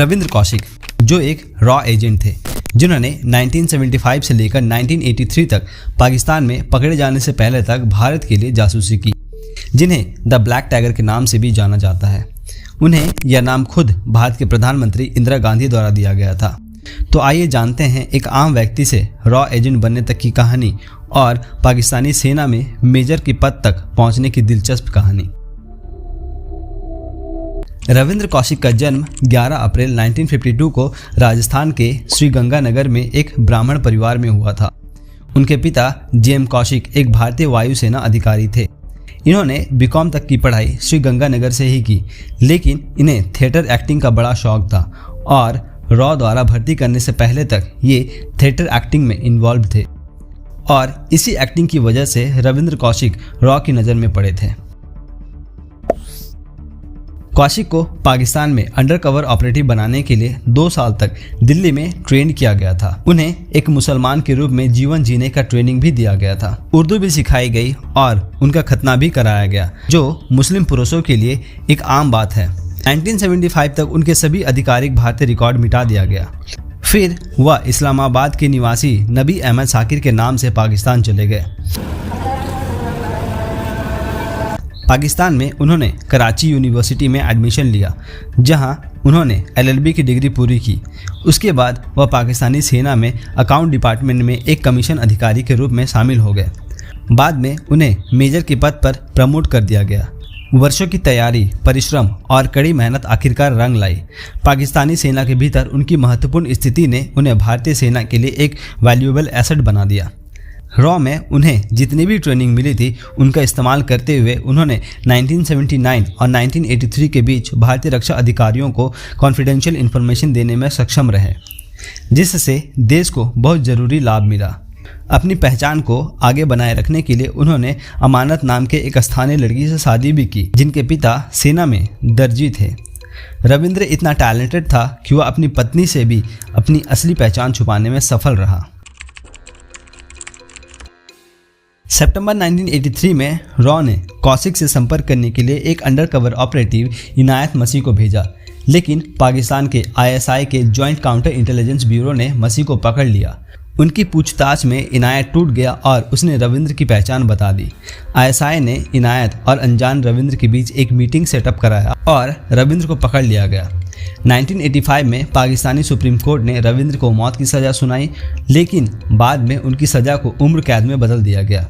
रविंद्र कौशिक जो एक raw agent थे जिन्होंने 1975 से लेकर 1983 तक पाकिस्तान में पकड़े जाने से पहले तक भारत के लिए जासूसी की, जिन्हें द ब्लैक टाइगर के नाम से भी जाना जाता है। उन्हें यह नाम खुद भारत के प्रधानमंत्री इंदिरा गांधी द्वारा दिया गया था। तो आइए जानते हैं एक आम व्यक्ति से रॉ एजेंट बनने तक की कहानी और पाकिस्तानी सेना में मेजर के पद तक पहुंचने की दिलचस्प कहानी। रविंद्र कौशिक का जन्म 11 अप्रैल 1952 को राजस्थान के श्रीगंगानगर में एक ब्राह्मण परिवार में हुआ था। उनके पिता जेएम कौशिक एक भारतीय वायुसेना अधिकारी थे। इन्होंने बीकॉम तक की पढ़ाई श्रीगंगानगर से ही की, लेकिन इन्हें थिएटर एक्टिंग का बड़ा शौक था और रॉ द्वारा भर्ती करने से पहले तक ये थिएटर एक्टिंग में इन्वॉल्व थे और इसी एक्टिंग की वजह से रविंद्र कौशिक रॉ की नज़र में पड़े थे। कौशिक को पाकिस्तान में अंडरकवर ऑपरेटिव बनाने के लिए 2 साल तक दिल्ली में ट्रेन किया गया था। उन्हें एक मुसलमान के रूप में जीवन जीने का ट्रेनिंग भी दिया गया था। उर्दू भी सिखाई गई और उनका खतना भी कराया गया, जो मुस्लिम पुरुषों के लिए एक आम बात है। 1975 तक उनके सभी आधिकारिक भारतीय रिकॉर्ड मिटा दिया गया। फिर वह इस्लामाबाद के निवासी नबी अहमद साकिर के नाम से पाकिस्तान चले गए। पाकिस्तान में उन्होंने कराची यूनिवर्सिटी में एडमिशन लिया, जहां उन्होंने LLB की डिग्री पूरी की। उसके बाद वह पाकिस्तानी सेना में अकाउंट डिपार्टमेंट में एक कमीशन अधिकारी के रूप में शामिल हो गए। बाद में उन्हें मेजर के पद पर प्रमोट कर दिया गया। वर्षों की तैयारी, परिश्रम और कड़ी मेहनत आखिरकार रंग लाई। पाकिस्तानी सेना के भीतर उनकी महत्वपूर्ण स्थिति ने उन्हें भारतीय सेना के लिए एक वैल्यूएबल एसेट बना दिया। रॉ में उन्हें जितनी भी ट्रेनिंग मिली थी उनका इस्तेमाल करते हुए उन्होंने 1979 और 1983 के बीच भारतीय रक्षा अधिकारियों को कॉन्फिडेंशियल इंफॉर्मेशन देने में सक्षम रहे, जिससे देश को बहुत ज़रूरी लाभ मिला। अपनी पहचान को आगे बनाए रखने के लिए उन्होंने अमानत नाम के एक स्थानीय लड़की से शादी भी की, जिनके पिता सेना में दर्जी थे। रविंद्र इतना टैलेंटेड था कि वह अपनी पत्नी से भी अपनी असली पहचान छुपाने में सफल रहा। सितंबर 1983 में रॉ ने कौशिक से संपर्क करने के लिए एक अंडरकवर ऑपरेटिव इनायत मसीह को भेजा, लेकिन पाकिस्तान के ISI के जॉइंट काउंटर इंटेलिजेंस ब्यूरो ने मसीह को पकड़ लिया। उनकी पूछताछ में इनायत टूट गया और उसने रविंद्र की पहचान बता दी। ISI ने इनायत और अनजान रविंद्र के बीच एक मीटिंग सेटअप कराया और रविंद्र को पकड़ लिया गया। 1985 में पाकिस्तानी सुप्रीम कोर्ट ने रविंद्र को मौत की सज़ा सुनाई, लेकिन बाद में उनकी सज़ा को उम्र कैद में बदल दिया गया।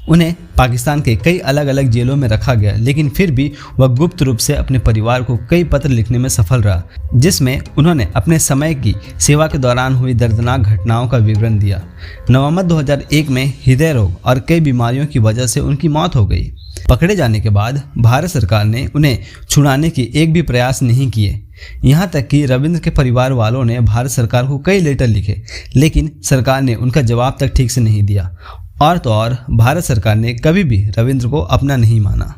उन्हें पाकिस्तान के कई अलग अलग जेलों में रखा गया, लेकिन फिर भी वह गुप्त रूप से अपने परिवार को कई पत्र लिखने में सफल रहा, जिसमें उन्होंने अपने समय की सेवा के दौरान हुई दर्दनाक घटनाओं का विवरण दिया। नवंबर 2001 में हृदय रोग और कई बीमारियों की वजह से उनकी मौत हो गई। पकड़े जाने के बाद भारत सरकार ने उन्हें छुड़ाने की एक भी प्रयास नहीं किए। यहाँ तक कि रविंद्र के परिवार वालों ने भारत सरकार को कई लेटर लिखे, लेकिन सरकार ने उनका जवाब तक ठीक से नहीं दिया। और तो और भारत सरकार ने कभी भी रविंद्र को अपना नहीं माना।